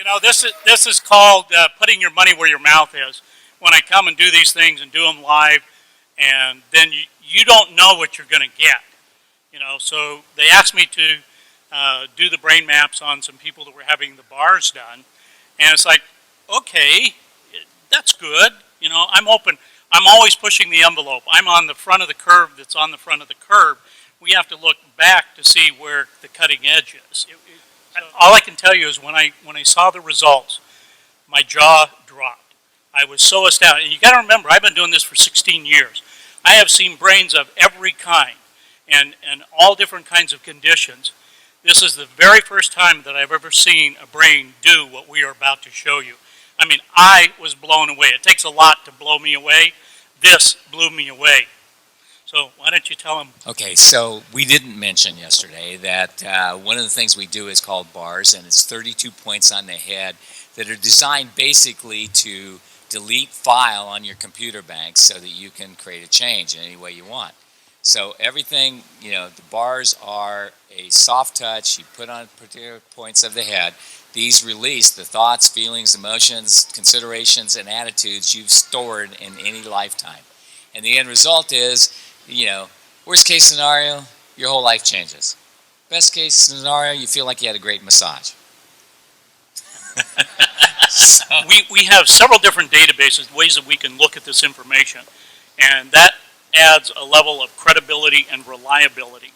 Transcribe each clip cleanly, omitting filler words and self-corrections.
know, this is called putting your money where your mouth is. When I come and do these things and do them live, and then you don't know what you're going to get. You know, so they asked me to do the brain maps on some people that were having the bars done, and it's like, okay, that's good. You know, I'm open. I'm always pushing the envelope. I'm on the front of the curve that's on the front of the curve. We have to look back to see where the cutting edge is. All I can tell you is when I saw the results, my jaw dropped. I was so astounded. And you got to remember, I've been doing this for 16 years. I have seen brains of every kind and all different kinds of conditions. This is the very first time that I've ever seen a brain do what we are about to show you. I mean, I was blown away. It takes a lot to blow me away. This blew me away. So why don't you tell them? Okay, so we didn't mention yesterday that one of the things we do is called bars, and it's 32 points on the head that are designed basically to delete file on your computer bank so that you can create a change in any way you want. So everything, you know, the bars are a soft touch. You put on particular points of the head. These release the thoughts, feelings, emotions, considerations, and attitudes you've stored in any lifetime. And the end result is, you know, worst case scenario, your whole life changes. Best case scenario, you feel like you had a great massage. We have several different databases, ways that we can look at this information, and that adds a level of credibility and reliability.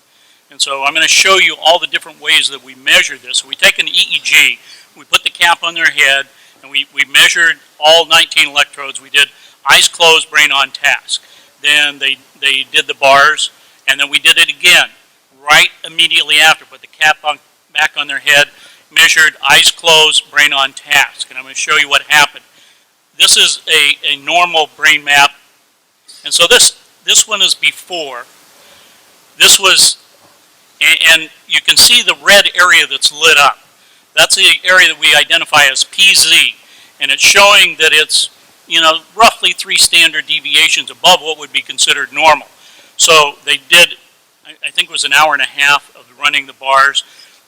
And so I'm going to show you all the different ways that we measure this. So we take an EEG, we put the cap on their head, and we measured all 19 electrodes. We did eyes closed, brain on task. Then they did the bars, and then we did it again right immediately after. Put the cap back on their head, measured eyes closed, brain on task. And I'm going to show you what happened. This is a normal brain map. And so this one is before. This was, and you can see the red area that's lit up. That's the area that we identify as PZ. And it's showing that it's, you know, roughly 3 standard deviations above what would be considered normal. So they did, I think it was an hour and a half of running the bars.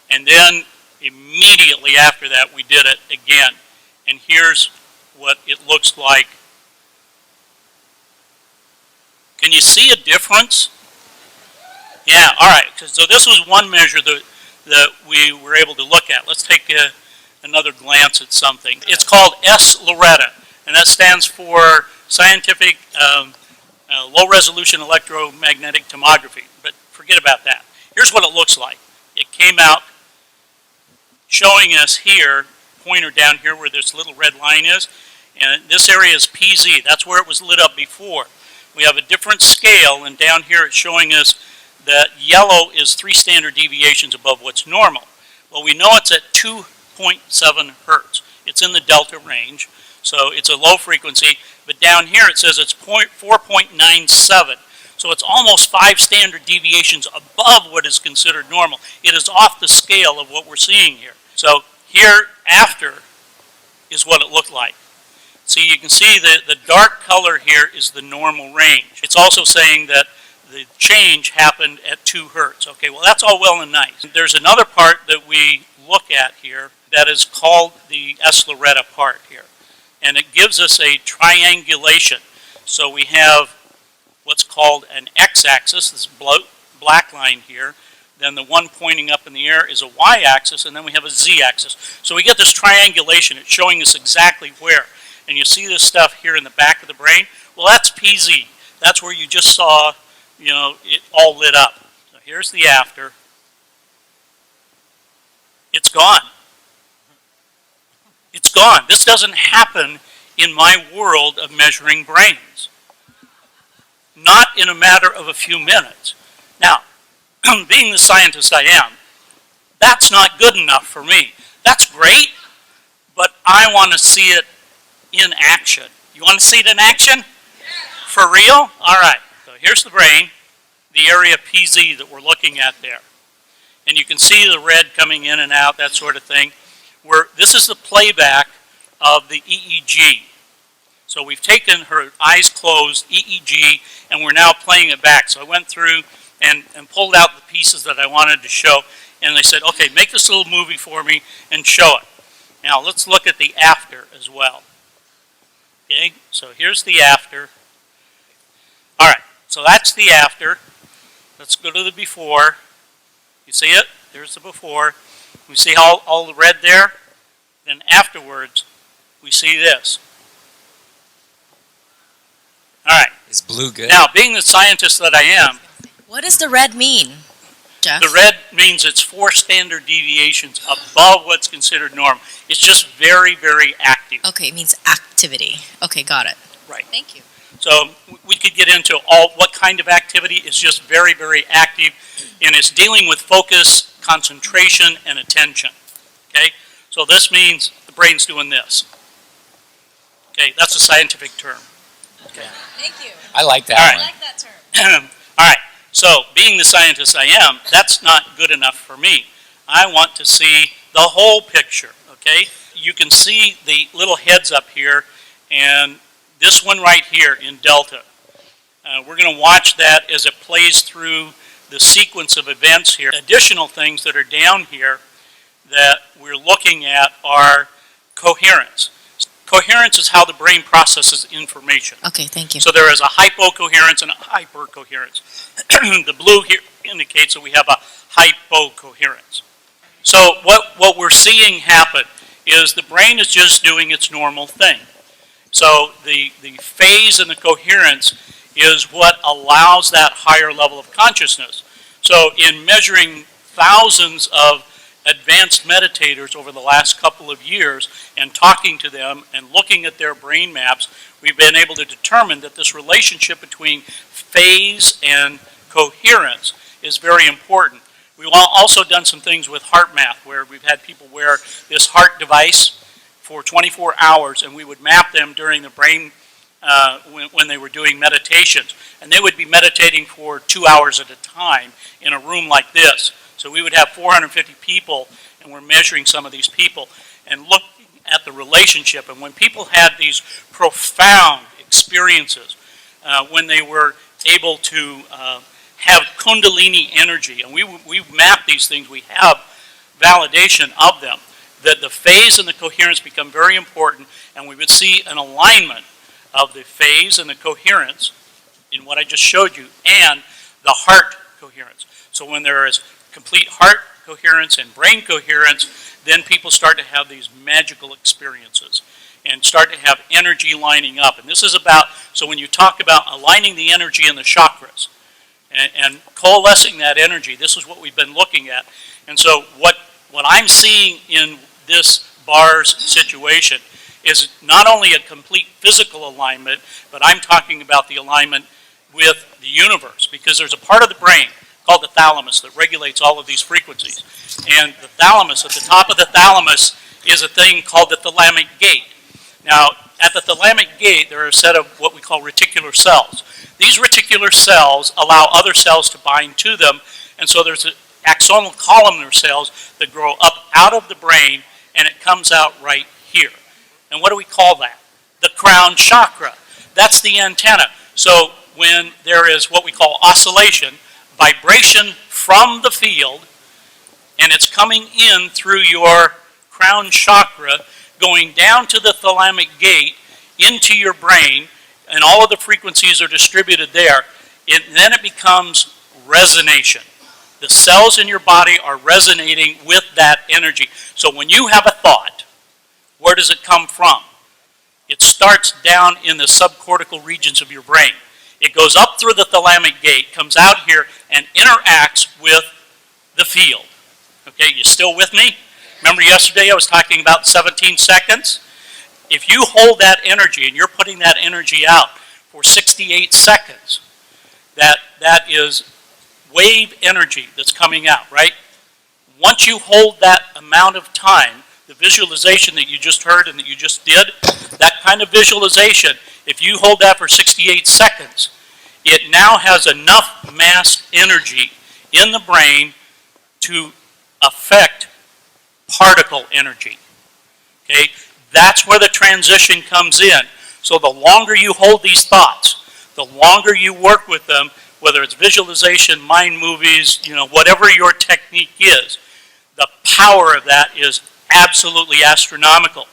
And then immediately after that, we did it again. And here's what it looks like. Can you see a difference? Yeah, all right. So this was one measure that we were able to look at. Let's take another glance at something. It's called S-Loretta, and that stands for Scientific Low-Resolution Electromagnetic Tomography. But forget about that. Here's what it looks like. It came out showing us here, pointer down here where this little red line is, and this area is PZ. That's where it was lit up before. We have a different scale, and down here it's showing us that yellow is 3 standard deviations above what's normal. Well, we know it's at 2.7 hertz. It's in the delta range, so it's a low frequency, but down here it says it's 4.97. So it's almost 5 standard deviations above what is considered normal. It is off the scale of what we're seeing here. So here after is what it looked like. See, you can see the dark color here is the normal range. It's also saying that the change happened at 2 hertz. Okay, well that's all well and nice. There's another part that we look at here that is called the S-Loretta part here. And it gives us a triangulation. So we have what's called an x-axis, this black line here. Then the one pointing up in the air is a y-axis, and then we have a z-axis. So we get this triangulation. It's showing us exactly where. And you see this stuff here in the back of the brain? Well, that's PZ. That's where you just saw, you know, it all lit up. So here's the after. It's gone. It's gone. This doesn't happen in my world of measuring brains. Not in a matter of a few minutes. Now, being the scientist I am, that's not good enough for me. That's great, but I want to see it in action. You want to see it in action? For real? All right. So here's the brain, the area PZ that we're looking at there. And you can see the red coming in and out, that sort of thing. This is the playback of the EEG. So we've taken her eyes closed EEG, and we're now playing it back. So I went through and pulled out the pieces that I wanted to show, and they said, okay, make this little movie for me and show it. Now let's look at the after as well. Okay, so here's the after. All right, so that's the after. Let's go to the before. You see it? There's the before. We see all the red there. Then afterwards, we see this. All right. Is blue good? Now, being the scientist that I am, What does the red mean, Jeff? the red means it's 4 standard deviations above what's considered normal. It's just very, very active. Okay, it means activity. Okay, got it. Right. Thank you. So we could get into what kind of activity. It's just very, very active, and it's dealing with focus, concentration, and attention. Okay? So this means the brain's doing this. Okay, that's a scientific term. Okay. Thank you. I like that All right. one. like that term. All right, so being the scientist I am, that's not good enough for me. I want to see the whole picture, okay? You can see the little heads up here, and this one right here in delta. We're going to watch that as it plays through the sequence of events here. Additional things that are down here that we're looking at are coherence. Coherence is how the brain processes information. Okay, thank you. So there is a hypocoherence and a hypercoherence. The blue here indicates that we have a hypocoherence. So what we're seeing happen is the brain is just doing its normal thing. So the phase and the coherence is what allows that higher level of consciousness. So in measuring thousands of advanced meditators over the last couple of years and talking to them and looking at their brain maps, we've been able to determine that this relationship between phase and coherence is very important. We've also done some things with heart math where we've had people wear this heart device for 24 hours and we would map them during the brain when they were doing meditations. And they would be meditating for 2 hours at a time in a room like this. So we would have 450 people, and we're measuring some of these people and looking at the relationship. And when people had these profound experiences, when they were able to have kundalini energy, and we've mapped these things, we have validation of them, that the phase and the coherence become very important, and we would see an alignment of the phase and the coherence in what I just showed you, and the heart coherence. So when there is complete heart coherence and brain coherence, then people start to have these magical experiences and start to have energy lining up. And this is about, so when you talk about aligning the energy in the chakras and coalescing that energy, this is what we've been looking at. And so what I'm seeing in this Barras situation is not only a complete physical alignment, but I'm talking about the alignment with the universe, because there's a part of the brain called the thalamus that regulates all of these frequencies. And the thalamus, at the top of the thalamus, is a thing called the thalamic gate. Now, at the thalamic gate, there are a set of what we call reticular cells. These reticular cells allow other cells to bind to them, and so there's axonal columnar cells that grow up out of the brain, and it comes out right here. And what do we call that? The crown chakra. That's the antenna. So when there is what we call oscillation, vibration from the field, and it's coming in through your crown chakra, going down to the thalamic gate, into your brain, and all of the frequencies are distributed there, then it becomes resonation. The cells in your body are resonating with that energy. So when you have a thought, where does it come from? It starts down in the subcortical regions of your brain. It goes up through the thalamic gate, comes out here, and interacts with the field. Okay, you still with me? Remember yesterday I was talking about 17 seconds? If you hold that energy and you're putting that energy out for 68 seconds, that is wave energy that's coming out, right? Once you hold that amount of time, the visualization that you just heard and that you just did, that kind of visualization, if you hold that for 68 seconds, it now has enough mass energy in the brain to affect particle energy. Okay? That's where the transition comes in. So the longer you hold these thoughts, the longer you work with them, whether it's visualization, mind movies, whatever your technique is, the power of that is absolutely astronomical.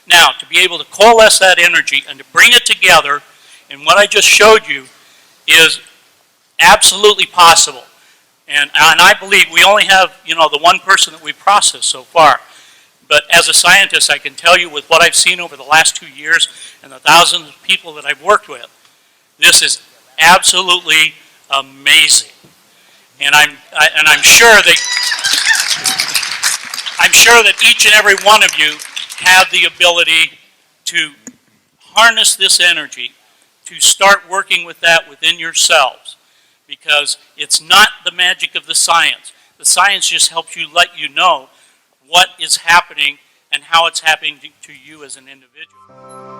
Now, to be able to coalesce that energy and to bring it together in what I just showed you is absolutely possible. And I believe we only have, the one person that we processed so far. But as a scientist, I can tell you with what I've seen over the last 2 years and the thousands of people that I've worked with, this is absolutely amazing. And I'm sure that each and every one of you have the ability to harness this energy, to start working with that within yourselves, because it's not the magic of the science. The science just helps you let you know what is happening and how it's happening to you as an individual.